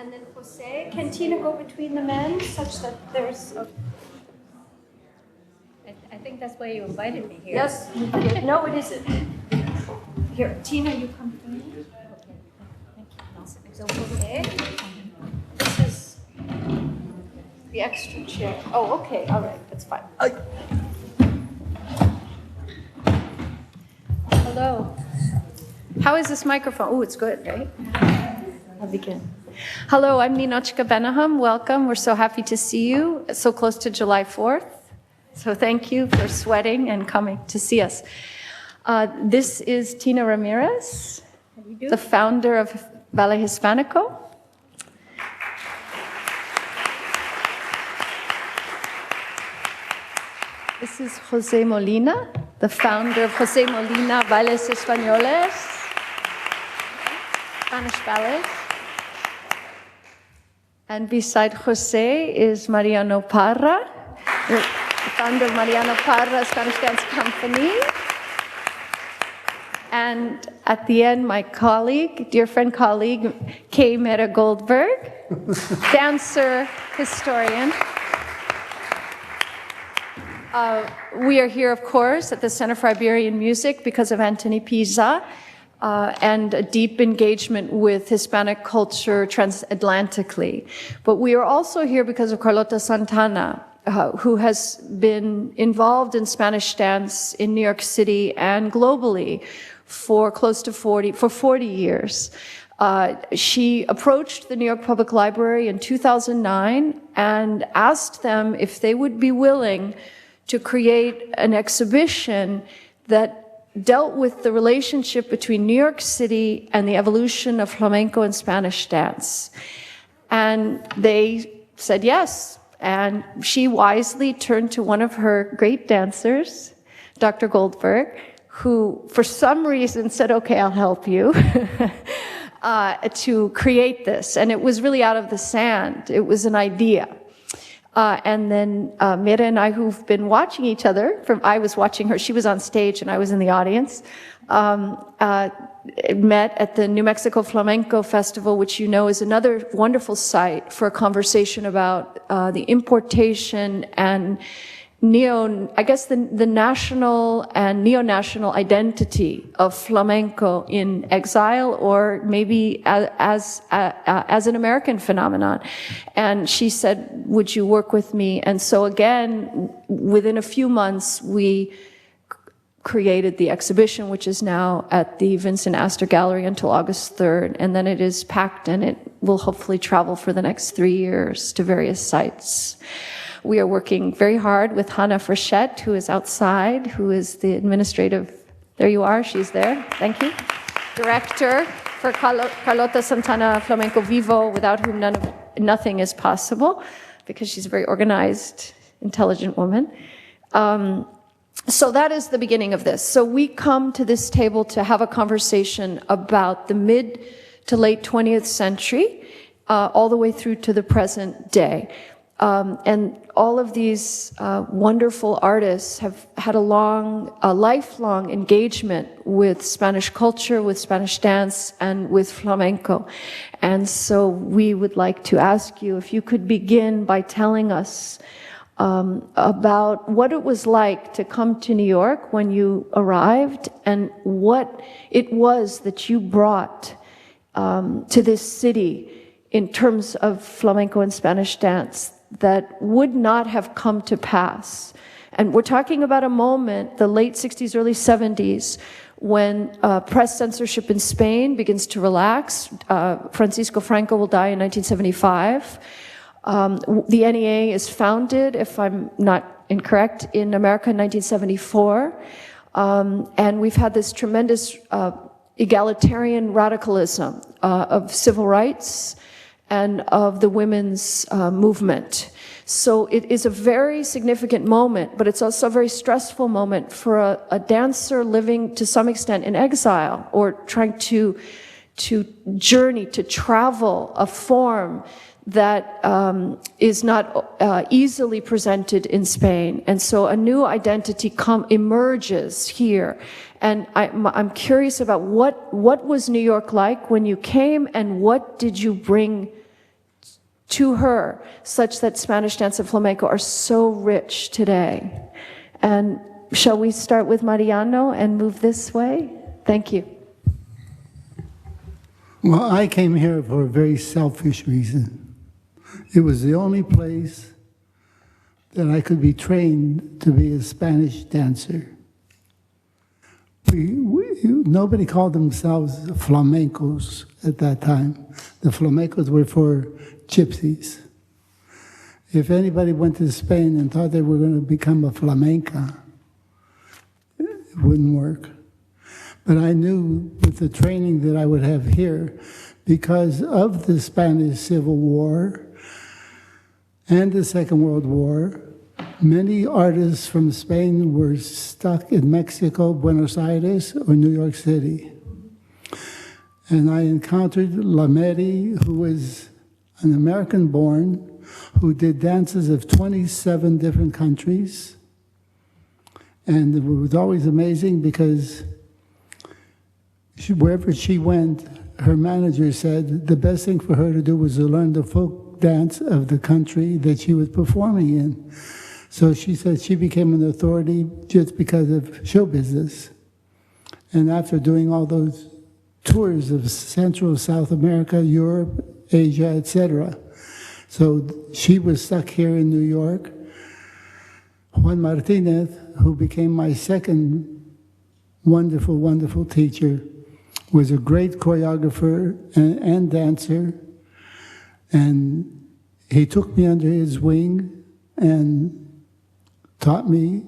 And then Jose, can Tina go between the men such that there's a... I think that's why you invited me here. Yes. No, it isn't. Here, Tina, you come to me. So Jose, this is the extra chair. Oh, okay. All right. That's fine. Hello. How is this microphone? Oh, it's good, right? I'll begin. Hello, I'm Ninochka Benahum. Welcome. We're so happy to see you so close to July 4th. So thank you for sweating and coming to see us. This is Tina Ramirez, the founder of Ballet Hispanico. This is Jose Molina, the founder of Jose Molina Bailes Españoles, Spanish ballets. And beside Jose is Mariano Parra, the founder of Mariano Parra Spanish Dance Company. And at the end, my colleague, dear friend colleague, Kay Mera Goldberg, dancer, historian. We are here, of course, at the Center for Iberian Music because of Anthony Pisa and a deep engagement with Hispanic culture transatlantically. But we are also here because of Carlota Santana, who has been involved in Spanish dance in New York City and globally for close to 40 years. She approached the New York Public Library in 2009 and asked them if they would be willing to create an exhibition that dealt with the relationship between New York City and the evolution of flamenco and Spanish dance. And they said yes. And she wisely turned to one of her great dancers, Dr. Goldberg, who for some reason said, okay, I'll help you, to create this. And it was really out of the sand. It was an idea. And then Mira and I, who've been watching each other, I was watching her, she was on stage and I was in the audience, met at the New Mexico Flamenco Festival, which you know is another wonderful site for a conversation about the importation and the national and neo-national identity of flamenco in exile, or maybe as an American phenomenon. And she said, would you work with me? And so again, within a few months, we created the exhibition, which is now at the Vincent Astor Gallery until August 3rd. And then it is packed and it will hopefully travel for the next 3 years to various sites. We are working very hard with Hannah Frechette, who is outside, who is the administrative, there you are, she's there, thank you. Director for Carlota Santana Flamenco Vivo, without whom nothing is possible, because she's a very organized, intelligent woman. So that is the beginning of this. So we come to this table to have a conversation about the mid to late 20th century, all the way through to the present day. And all of these wonderful artists have had a lifelong engagement with Spanish culture, with Spanish dance, and with flamenco. And so we would like to ask you if you could begin by telling us about what it was like to come to New York when you arrived, and what it was that you brought to this city in terms of flamenco and Spanish dance that would not have come to pass. And we're talking about a moment, the late 60s, early 70s, when press censorship in Spain begins to relax. Francisco Franco will die in 1975. The NEA is founded, if I'm not incorrect, in America in 1974. And we've had this tremendous egalitarian radicalism of civil rights and of the women's movement. So it is a very significant moment, but it's also a very stressful moment for a dancer living to some extent in exile, or trying to journey, to travel a form that is not easily presented in Spain. And so a new identity emerges here. And I'm curious about what was New York like when you came, and what did you bring to her, such that Spanish dance and flamenco are so rich today. And shall we start with Mariano and move this way? Thank you. Well, I came here for a very selfish reason. It was the only place that I could be trained to be a Spanish dancer. Nobody called themselves flamencos at that time. The flamencos were for gypsies. If anybody went to Spain and thought they were going to become a flamenca, it wouldn't work. But I knew with the training that I would have here, because of the Spanish Civil War and the Second World War, many artists from Spain were stuck in Mexico, Buenos Aires, or New York City. And I encountered Lameri, who was an American-born, who did dances of 27 different countries. And it was always amazing because wherever she went, her manager said the best thing for her to do was to learn the folk dance of the country that she was performing in. So she said she became an authority just because of show business. And after doing all those tours of Central, South America, Europe, Asia, etc. So she was stuck here in New York. Juan Martinez, who became my second wonderful, wonderful teacher, was a great choreographer and dancer. And he took me under his wing and taught me.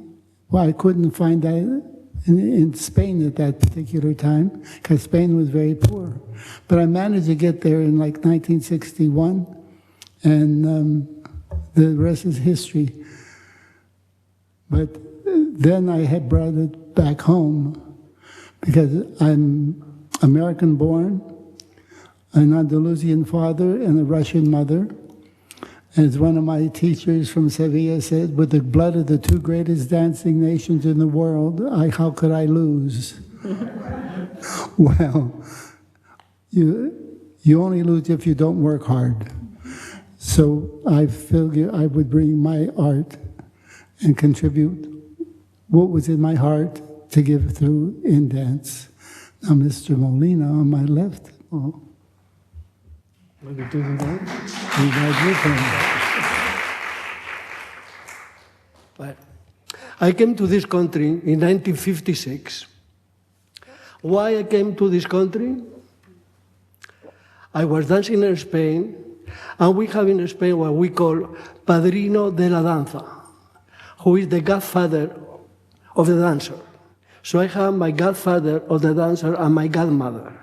Well, I couldn't find that in Spain at that particular time, because Spain was very poor. But I managed to get there in like 1961, and the rest is history. But then I had brought it back home, because I'm American-born, an Andalusian father and a Russian mother. As one of my teachers from Sevilla said, with the blood of the two greatest dancing nations in the world, how could I lose? Well, you only lose if you don't work hard. So I figured I would bring my art and contribute what was in my heart to give through in dance. Now, Mr. Molina on my left. Oh. Maybe do that. But I came to this country in 1956. Why I came to this country? I was dancing in Spain, and we have in Spain what we call Padrino de la Danza, who is the godfather of the dancer. So I have my godfather of the dancer and my godmother,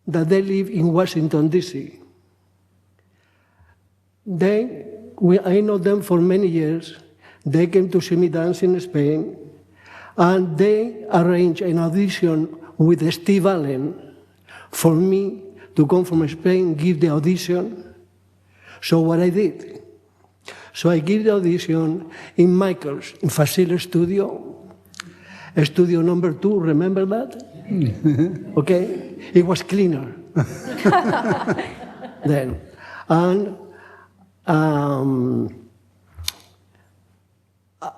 that they live in Washington, D.C. I know them for many years. They came to see me dance in Spain, and they arranged an audition with Steve Allen for me to come from Spain, give the audition. So what I did, so I give the audition in Michael's, in Facile Studio number 2, remember that? Okay, it was cleaner. Then, and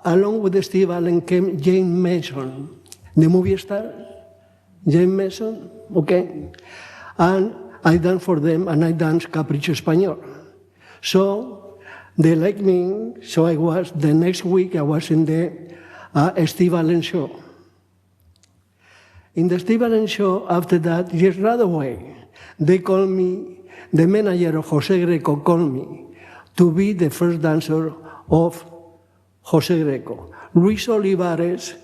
along with Steve Allen came James Mason, the movie star, James Mason, okay? And I danced for them, and I danced Capricho Español. So they liked me, so the next week I was in the Steve Allen show. In the Steve Allen show, after that, just right away, they called me, the manager of Jose Greco called me to be the first dancer of Jose Greco. Luis Olivares,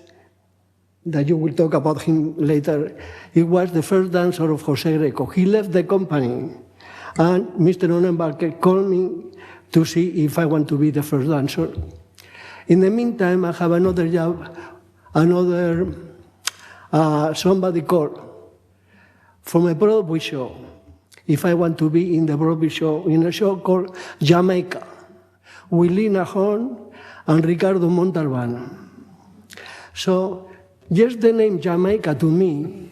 that you will talk about him later, he was the first dancer of Jose Greco. He left the company, and Mr. Onenbarker called me to see if I want to be the first dancer. In the meantime, I have another job, somebody called from a Broadway show, if I want to be in the Broadway show, in a show called Jamaica, with Lina Horne and Ricardo Montalban. So, just the name Jamaica to me,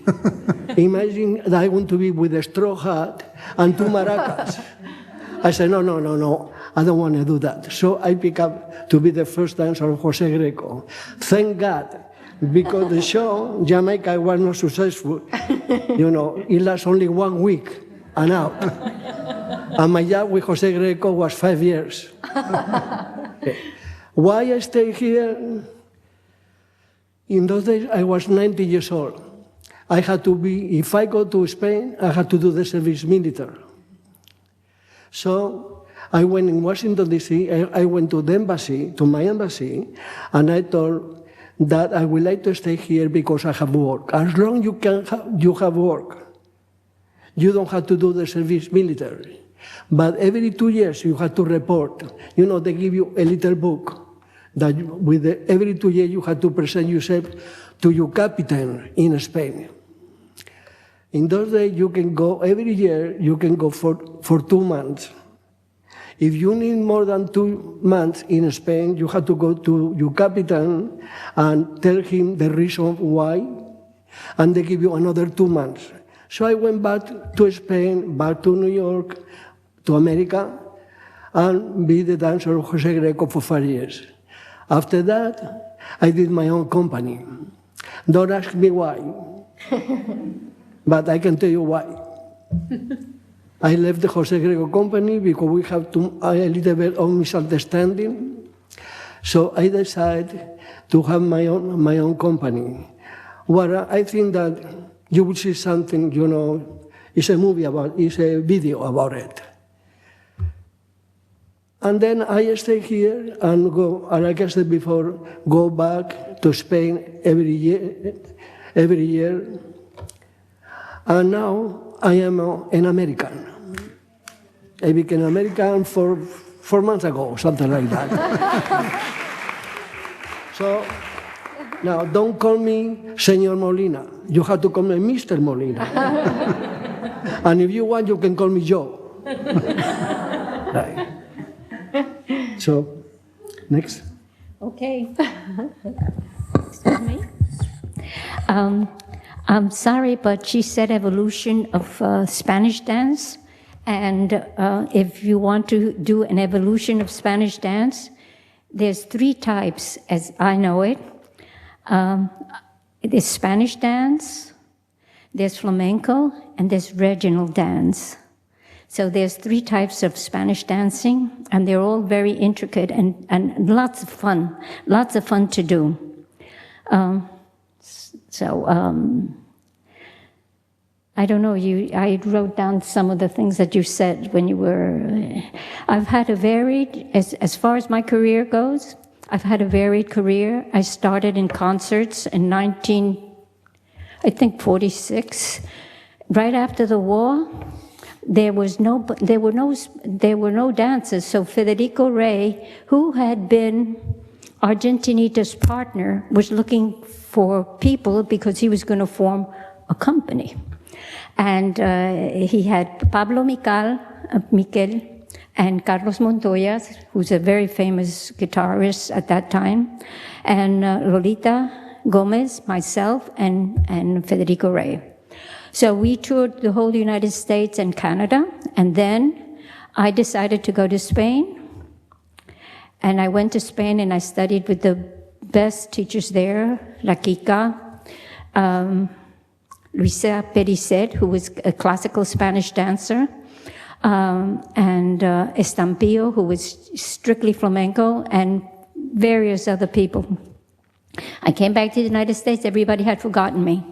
imagine that I want to be with a straw hat and 2 maracas. I said, no, I don't want to do that. So I picked up to be the first dancer of Jose Greco. Thank God, because the show, Jamaica, was not successful. It lasts only 1 week and out. And my job with Jose Greco was 5 years. Okay. Why I stay here? In those days, I was 90 years old. I had to be, if I go to Spain, I had to do the service military. So I went in Washington, D.C., I went to the embassy, to my embassy, and I told that I would like to stay here because I have work. As long as you have work, you don't have to do the service military. But every 2 years, you have to report. They give you a little book that every 2 years, you have to present yourself to your captain in Spain. In those days, you can go every year, you can go for 2 months. If you need more than 2 months in Spain, you have to go to your captain and tell him the reason why, and they give you another 2 months. So I went back to Spain, back to New York, to America, and be the dancer of Jose Greco for 5 years. After that, I did my own company. Don't ask me why, but I can tell you why. I left the Jose Greco company because we have a little bit of misunderstanding. So I decided to have my own company. Where I think that you will see something, it's a video about it. And then I stay here and go, and like I said before, go back to Spain every year. And now I am an American. I became American 4 months ago, something like that. So now don't call me Señor Molina. You have to call me Mr. Molina. And if you want, you can call me Joe. Right. So, next. Okay. Excuse me. I'm sorry, but she said evolution of Spanish dance. And if you want to do an evolution of Spanish dance, there's 3 types, as I know it. There's Spanish dance, there's flamenco, and there's regional dance. So there's 3 types of Spanish dancing, and they're all very intricate and lots of fun to do. I don't know, I wrote down some of the things that you said when you were, I've had a varied, as far as my career goes, I've had a varied career. I started in concerts in 1946, right after the war. There were no dancers. So Federico Rey, who had been Argentinita's partner, was looking for people because he was going to form a company. And he had Pablo Miquel and Carlos Montoya, who's a very famous guitarist at that time, and Lolita Gomez, myself, and Federico Rey. So we toured the whole United States and Canada, and then I decided to go to Spain. And I went to Spain and I studied with the best teachers there, La Kika, Luisa Pericet, who was a classical Spanish dancer, and Estampillo, who was strictly flamenco, and various other people. I came back to the United States, everybody had forgotten me.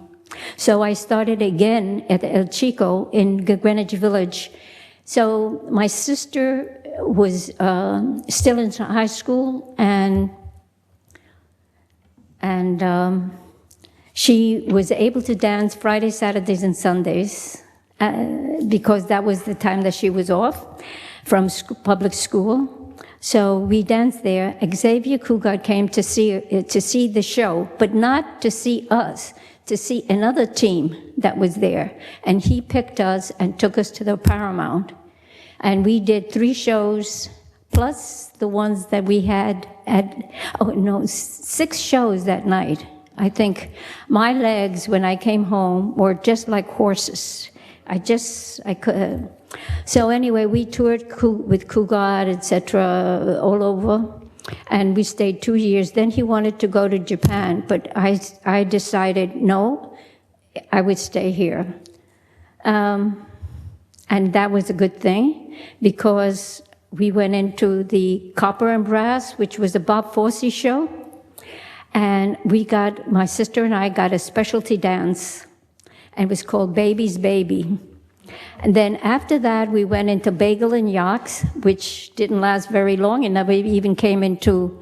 So I started again at El Chico in Greenwich Village. So my sister was still in high school, and she was able to dance Fridays, Saturdays, and Sundays because that was the time that she was off from public school. So we danced there. Xavier Cugat came to see the show, but not to see us, to see another team that was there. And he picked us and took us to the Paramount. And we did 3 shows, plus the ones that we had at, 6 shows that night. I think my legs, when I came home, were just like horses. I could. So anyway, we toured with Cougar, etc., all over, and we stayed 2 years. Then he wanted to go to Japan, but I decided no, I would stay here. And that was a good thing, because we went into the Copper and Brass, which was a Bob Fosse show, and my sister and I got a specialty dance, and it was called Baby's Baby. And then after that, we went into Bagel and Yaks, which didn't last very long, and never even came into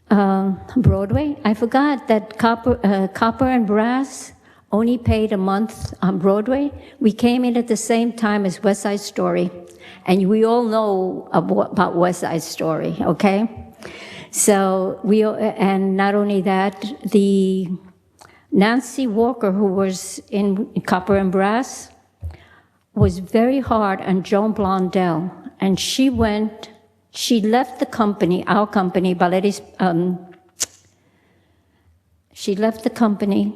Broadway. I forgot that Copper and Brass only paid a month on Broadway. We came in at the same time as West Side Story, and we all know about West Side Story, okay? So and not only that, the Nancy Walker, who was in Copper and Brass, was very hard on Joan Blondell, and she left the company, our company, she left the company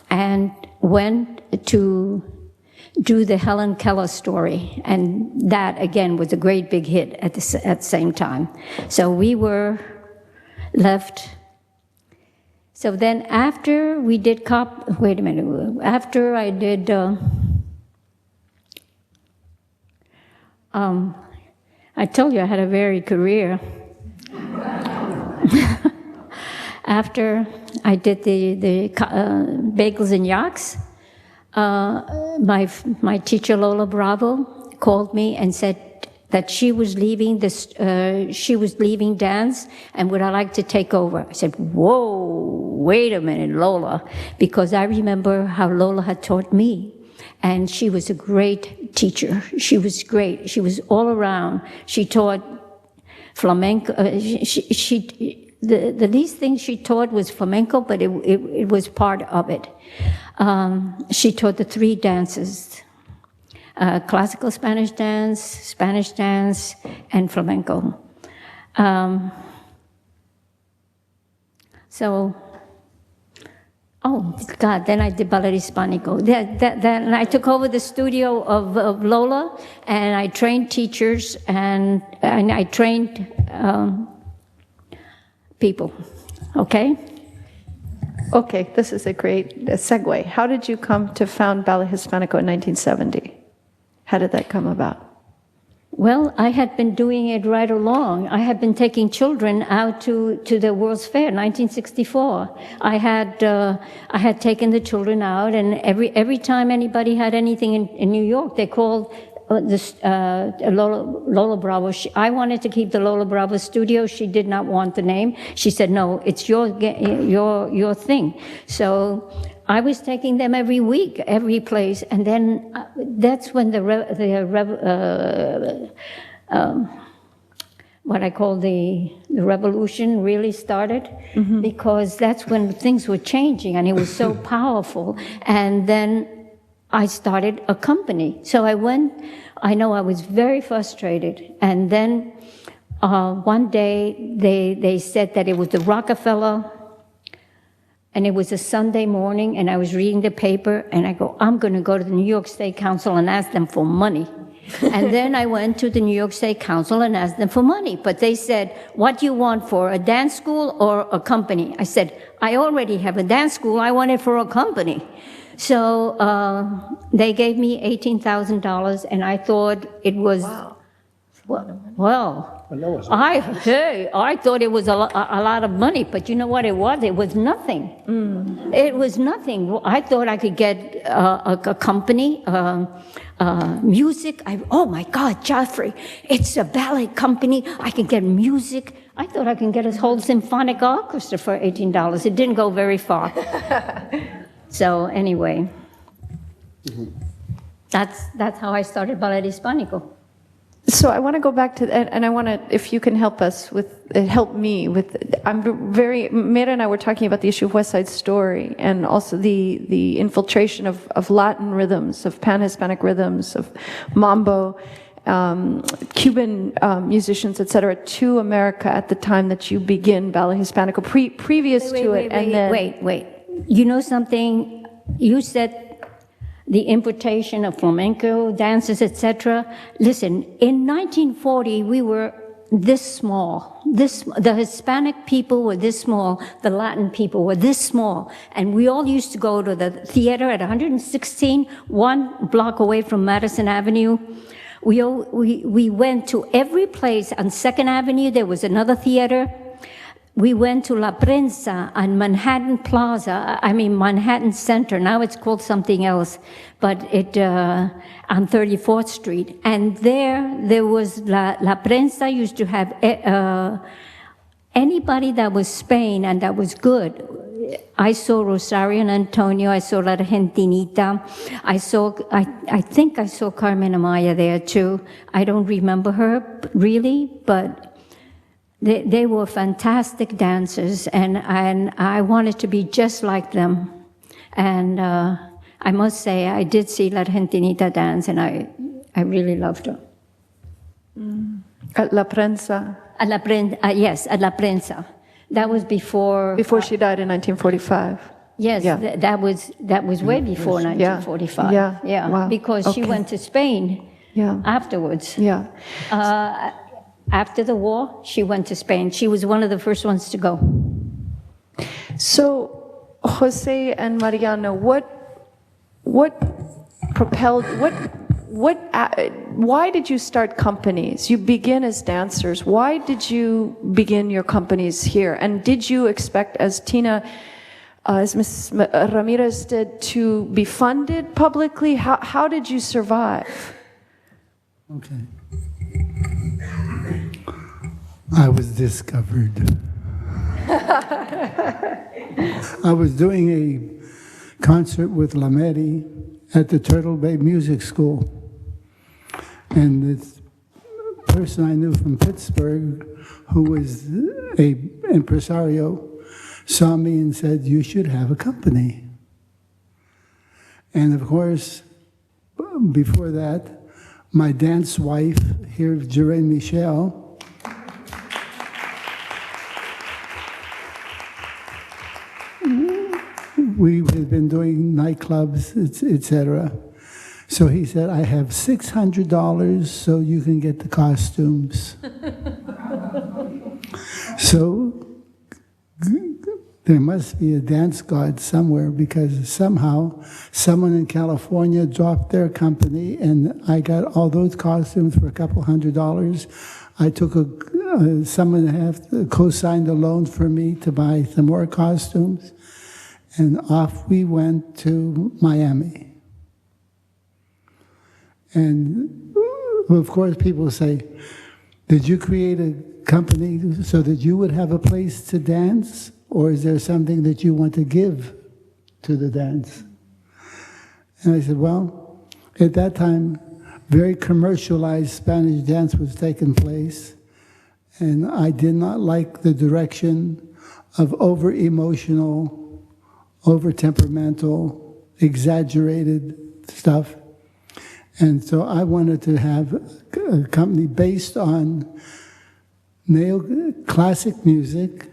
and went to do the Helen Keller story, and that again was a great big hit at the same time. So we were left. So then after we did after I did I told you I had a varied career. After I did the Bagels and Yaks, my teacher Lola Bravo called me and said that she was leaving dance, and would I like to take over? I said, whoa, wait a minute, Lola, because I remember how Lola had taught me. And she was a great teacher. She was great. She was all around. She taught flamenco. The least thing she taught was flamenco, but it was part of it. She taught the 3 dances: classical Spanish dance, and flamenco. Oh, God, then I did Ballet Hispanico. Then I took over the studio of Lola, and I trained teachers, and I trained people, okay? Okay, this is a great segue. How did you come to found Ballet Hispanico in 1970? How did that come about? Well, I had been doing it right along. I had been taking children out to the World's Fair, 1964. I had taken the children out, and every time anybody had anything in New York, they called Lola Bravo. I wanted to keep the Lola Bravo studio. She did not want the name. She said, "No, it's your thing." So I was taking them every week, every place, and then that's when what I call the revolution really started, because that's when things were changing, and it was so powerful. And then I started a company. So I was very frustrated, and then one day they said that it was the Rockefeller. And it was a Sunday morning, and I was reading the paper, and I go, I'm going to go to the New York State Council and ask them for money. And then I went to the New York State Council and asked them for money. But they said, what do you want for a dance school or a company? I said, I already have a dance school. I want it for a company. So they gave me $18,000, and I thought it was, well, I thought it was a lot of money, but you know what it was? It was nothing. It was nothing. I thought I could get a company, music. Oh my God, Joffrey, it's a ballet company. I can get music. I thought I can get a whole symphonic orchestra for $18. It didn't go very far. So anyway, that's how I started Ballet Hispanico. So I want to go back to, and I want to, if you can help us with, help me with, Mira and I were talking about the issue of West Side Story, and also the infiltration of Latin rhythms, of Pan-Hispanic rhythms, of mambo, Cuban musicians, etc., to America at the time that you begin Ballet Hispanico, previous to it, and then... Wait. You know something? You said the importation of flamenco dances, etc. Listen, in 1940, we were this small. The Hispanic people were this small, the Latin people were this small, and we all used to go to the theater at 116, 1 block away from Madison Avenue. We went to every place. On 2nd Avenue, there was another theater. We went to La Prensa on Manhattan Plaza, Manhattan Center. Now it's called something else, but on 34th Street. And there was La Prensa used to have anybody that was Spain and that was good. I saw Rosario and Antonio, I saw La Argentinita, I think I saw Carmen Amaya there too. I don't remember her really, but they were fantastic dancers, and I wanted to be just like them. And I must say, I did see La Argentinita dance, and I really loved her. At La Prensa? Yes, at La Prensa. That was before... Before she died in 1945. Yes, yeah. that was way before 1945. Yeah. Wow. Because she went to Spain afterwards. Yeah. After the war, she went to Spain. She was one of the first ones to go. So, Jose and Mariano, what propelled, why did you start companies? You begin as dancers. Why did you begin your companies here? And did you expect, as Tina, as Ms. Ramirez did, to be funded publicly? How did you survive? Okay. I was discovered. I was doing a concert with Lameri at the Turtle Bay Music School. And this person I knew from Pittsburgh, who was an impresario, saw me and said, "You should have a company." And of course, before that, my dance wife here, Jermaine Michel, we had been doing nightclubs, etc. So he said, "I have $600 so you can get the costumes." So there must be a dance god somewhere, because somehow someone in California dropped their company and I got all those costumes for a couple $100. I took someone co-signed a loan for me to buy some more costumes. And off we went to Miami. And of course people say, "Did you create a company so that you would have a place to dance? Or is there something that you want to give to the dance?" And I said, well, at that time, very commercialized Spanish dance was taking place. And I did not like the direction of over-emotional, over-temperamental, exaggerated stuff. And so I wanted to have a company based on classic music,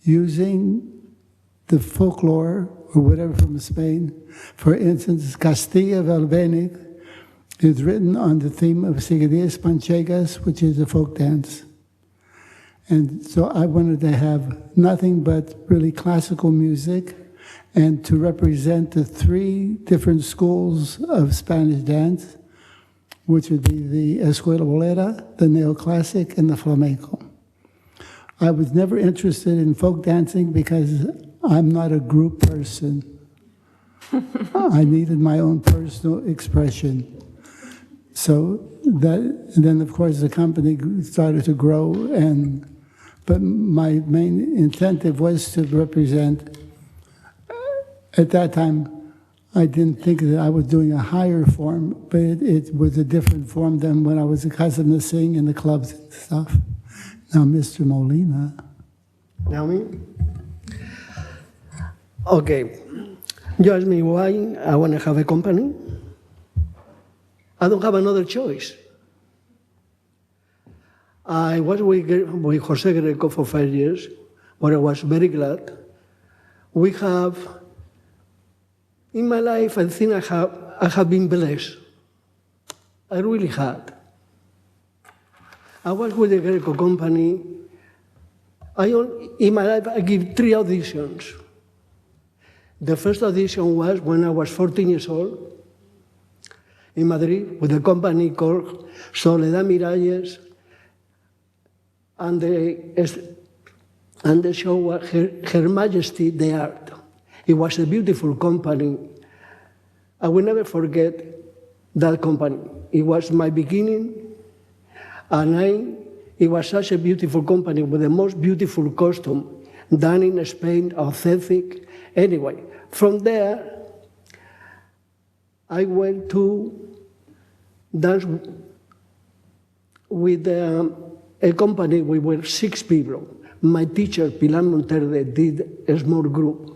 using the folklore or whatever from Spain. For instance, Castilla Valvenic is written on the theme of Seguidillas Panchegas, which is a folk dance. And so I wanted to have nothing but really classical music, and to represent the 3 different schools of Spanish dance, which would be the Escuela Bolera, the neoclassic, and the flamenco. I was never interested in folk dancing because I'm not a group person. I needed my own personal expression. So and then of course the company started to grow, but my main incentive was to represent. At that time, I didn't think that I was doing a higher form, but it was a different form than when I was accustomed to sing in the clubs and stuff. Now, Mr. Molina. Now me? Okay. You ask me why I want to have a company? I don't have another choice. I was with Jose Greco for 5 years, but I was very glad. We have In my life, I think I have been blessed. I really had. I was with the Greco company. In my life, I give 3 auditions. The first audition was when I was 14 years old in Madrid with a company called Soledad Miralles, and the show was Her Majesty the Art. It was a beautiful company. I will never forget that company. It was my beginning, and it was such a beautiful company with the most beautiful costume done in Spain, authentic. Anyway, from there, I went to dance with a company. We were 6 people. My teacher, Pilar Monterde, did a small group,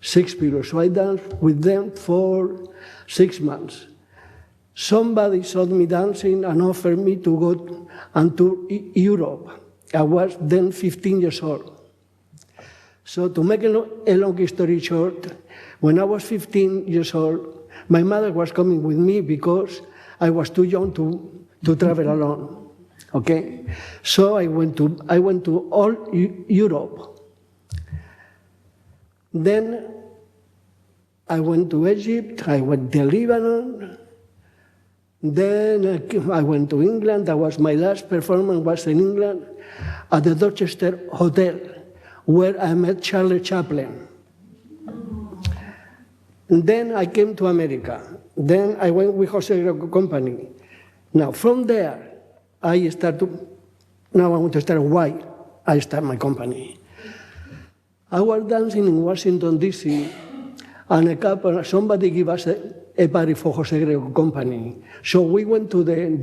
6 people. So I danced with them for 6 months. Somebody saw me dancing and offered me to go and tour Europe. I was then 15 years old. So to make a long story short, when I was 15 years old, my mother was coming with me because I was too young to travel alone. Okay, so I went to all Europe. Then I went to Egypt. I went to Lebanon. Then I went to England. That was my last performance. Was in England at the Dorchester Hotel, where I met Charlie Chaplin. And then I came to America. Then I went with Jose Greco Company. Now, from there, now I want to start why I start my company. I was dancing in Washington, D.C., and somebody gave us a party for Jose Greco Company. So we went to the